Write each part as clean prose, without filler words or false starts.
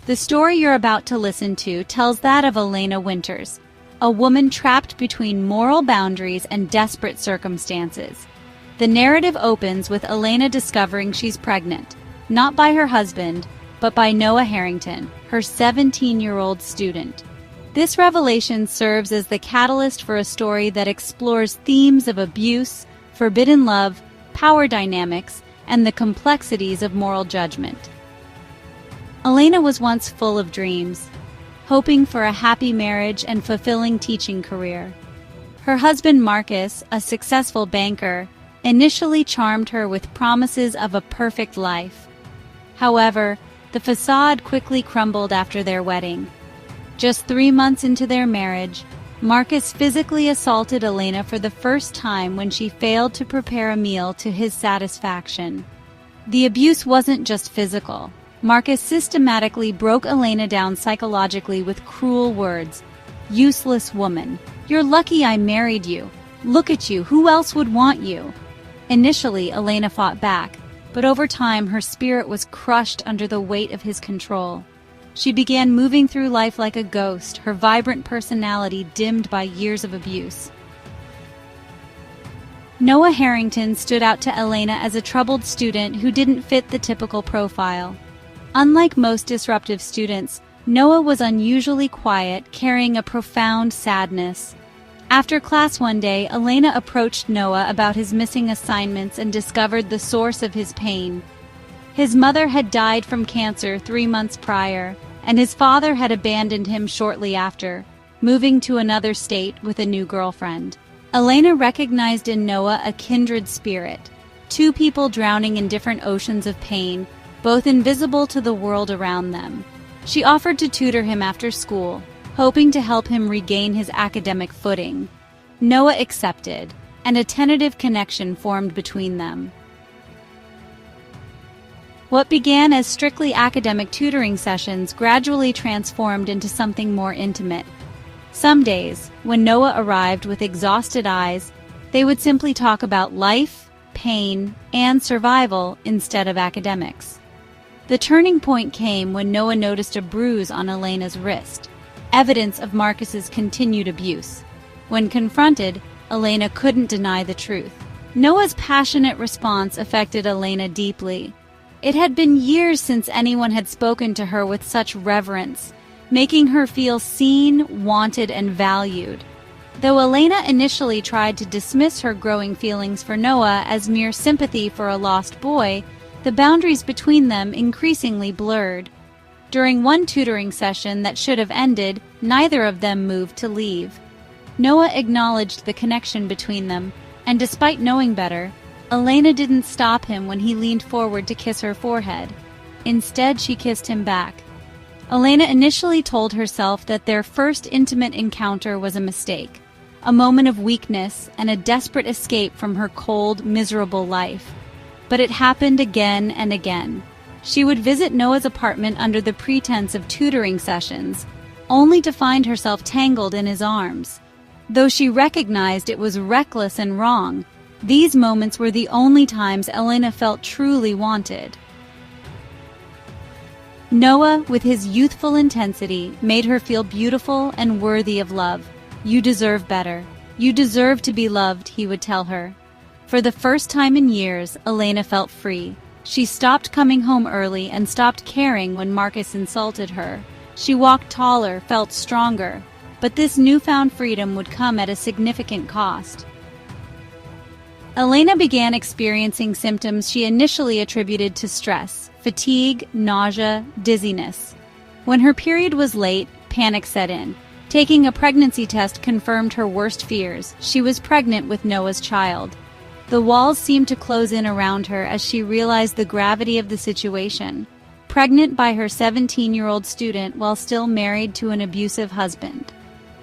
The story you're about to listen to tells that of Elena Winters, a woman trapped between moral boundaries and desperate circumstances. The narrative opens with Elena discovering she's pregnant, not by her husband, but by Noah Harrington, her 17-year-old student. This revelation serves as the catalyst for a story that explores themes of abuse, forbidden love, power dynamics, and the complexities of moral judgment. Elena was once full of dreams, hoping for a happy marriage and fulfilling teaching career. Her husband Marcus, a successful banker, initially charmed her with promises of a perfect life. However, the facade quickly crumbled after their wedding. Just 3 months into their marriage, Marcus physically assaulted Elena for the first time when she failed to prepare a meal to his satisfaction. The abuse wasn't just physical. Marcus systematically broke Elena down psychologically with cruel words. "Useless woman. You're lucky I married you. Look at you. Who else would want you?" Initially, Elena fought back, but over time her spirit was crushed under the weight of his control. She began moving through life like a ghost, her vibrant personality dimmed by years of abuse. Noah Harrington stood out to Elena as a troubled student who didn't fit the typical profile. Unlike most disruptive students, Noah was unusually quiet, carrying a profound sadness. After class one day, Elena approached Noah about his missing assignments and discovered the source of his pain. His mother had died from cancer 3 months prior, and his father had abandoned him shortly after, moving to another state with a new girlfriend. Elena recognized in Noah a kindred spirit, two people drowning in different oceans of pain, both invisible to the world around them. She offered to tutor him after school, hoping to help him regain his academic footing. Noah accepted, and a tentative connection formed between them. What began as strictly academic tutoring sessions gradually transformed into something more intimate. Some days, when Noah arrived with exhausted eyes, they would simply talk about life, pain, and survival instead of academics. The turning point came when Noah noticed a bruise on Elena's wrist, evidence of Marcus's continued abuse. When confronted, Elena couldn't deny the truth. Noah's passionate response affected Elena deeply. It had been years since anyone had spoken to her with such reverence, making her feel seen, wanted, and valued. Though Elena initially tried to dismiss her growing feelings for Noah as mere sympathy for a lost boy, the boundaries between them increasingly blurred. During one tutoring session that should have ended, neither of them moved to leave. Noah acknowledged the connection between them, and despite knowing better, Elena didn't stop him when he leaned forward to kiss her forehead. Instead, she kissed him back. Elena initially told herself that their first intimate encounter was a mistake, a moment of weakness and a desperate escape from her cold, miserable life. But it happened again and again. She would visit Noah's apartment under the pretense of tutoring sessions, only to find herself tangled in his arms. Though she recognized it was reckless and wrong, these moments were the only times Elena felt truly wanted. Noah, with his youthful intensity, made her feel beautiful and worthy of love. "You deserve better. You deserve to be loved," he would tell her. For the first time in years, Elena felt free. She stopped coming home early and stopped caring when Marcus insulted her. She walked taller, felt stronger, but this newfound freedom would come at a significant cost. Elena began experiencing symptoms she initially attributed to stress, fatigue, nausea, dizziness. When her period was late, panic set in. Taking a pregnancy test confirmed her worst fears. She was pregnant with Noah's child. The walls seemed to close in around her as she realized the gravity of the situation. Pregnant by her 17-year-old student while still married to an abusive husband.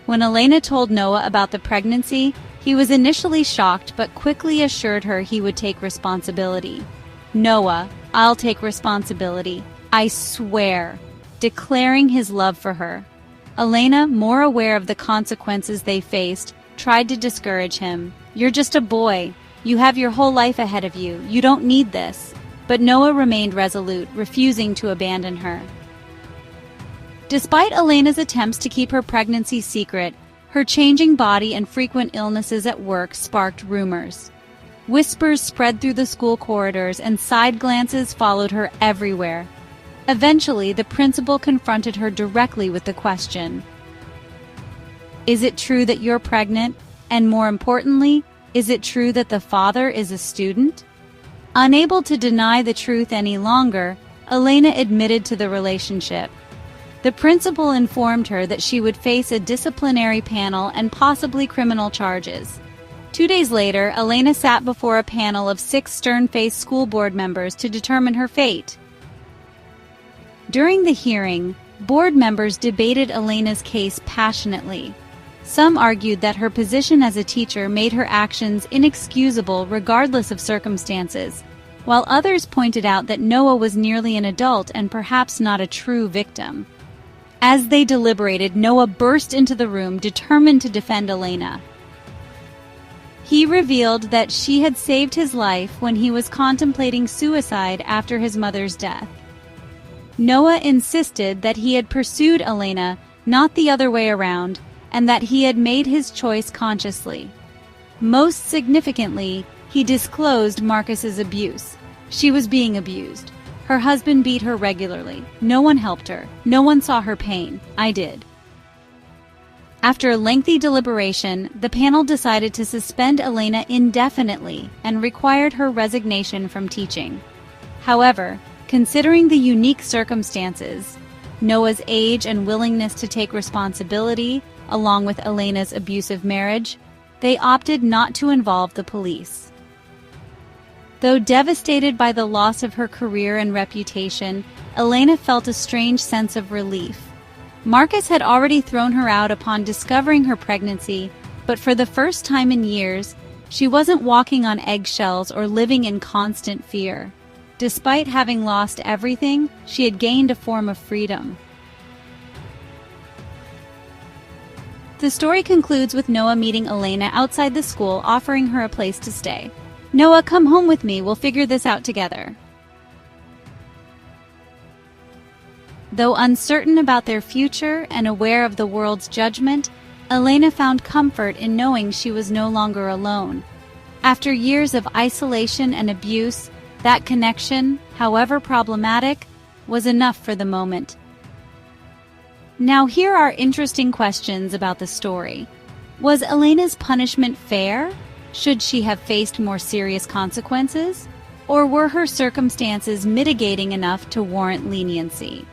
When Elena told Noah about the pregnancy, he was initially shocked but quickly assured her he would take responsibility. "Noah, I'll take responsibility. I swear," declaring his love for her. Elena, more aware of the consequences they faced, tried to discourage him. "You're just a boy. You have your whole life ahead of you. You don't need this." But Noah remained resolute, refusing to abandon her. Despite Elena's attempts to keep her pregnancy secret, her changing body and frequent illnesses at work sparked rumors. Whispers spread through the school corridors and side glances followed her everywhere. Eventually, the principal confronted her directly with the question, "Is it true that you're pregnant? And more importantly, is it true that the father is a student?" Unable to deny the truth any longer, Elena admitted to the relationship. The principal informed her that she would face a disciplinary panel and possibly criminal charges. 2 days later, Elena sat before a panel of 6 stern-faced school board members to determine her fate. During the hearing, board members debated Elena's case passionately. Some argued that her position as a teacher made her actions inexcusable regardless of circumstances, while others pointed out that Noah was nearly an adult and perhaps not a true victim. As they deliberated, Noah burst into the room, determined to defend Elena. He revealed that she had saved his life when he was contemplating suicide after his mother's death. Noah insisted that he had pursued Elena, not the other way around, and that he had made his choice consciously. Most significantly, he disclosed Marcus's abuse. She was being abused. Her husband beat her regularly. No one helped her. No one saw her pain. I did. After a lengthy deliberation, the panel decided to suspend Elena indefinitely and required her resignation from teaching. However, considering the unique circumstances, Noah's age and willingness to take responsibility, along with Elena's abusive marriage, they opted not to involve the police. Though devastated by the loss of her career and reputation, Elena felt a strange sense of relief. Marcus had already thrown her out upon discovering her pregnancy, but for the first time in years, she wasn't walking on eggshells or living in constant fear. Despite having lost everything, she had gained a form of freedom. The story concludes with Noah meeting Elena outside the school, offering her a place to stay. "Noah, come home with me. We'll figure this out together." Though uncertain about their future and aware of the world's judgment, Elena found comfort in knowing she was no longer alone. After years of isolation and abuse, that connection, however problematic, was enough for the moment. Now here are interesting questions about the story. Was Elena's punishment fair? Should she have faced more serious consequences? Or were her circumstances mitigating enough to warrant leniency?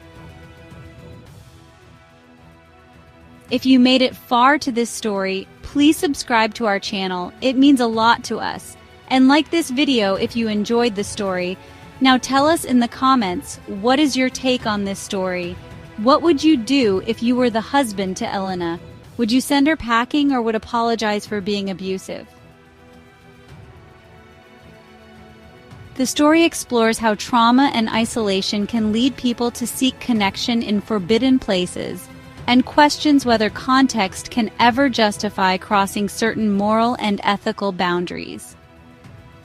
If you made it far to this story, please subscribe to our channel. It means a lot to us. And like this video if you enjoyed the story. Now tell us in the comments, what is your take on this story? What would you do if you were the husband to Elena? Would you send her packing or would apologize for being abusive? The story explores how trauma and isolation can lead people to seek connection in forbidden places, and questions whether context can ever justify crossing certain moral and ethical boundaries.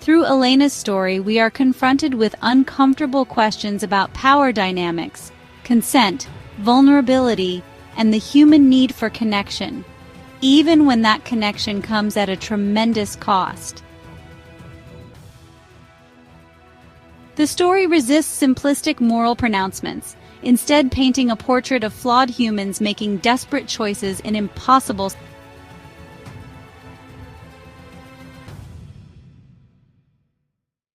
Through Elena's story, we are confronted with uncomfortable questions about power dynamics, consent, vulnerability, and the human need for connection, even when that connection comes at a tremendous cost. The story resists simplistic moral pronouncements, instead painting a portrait of flawed humans making desperate choices in impossible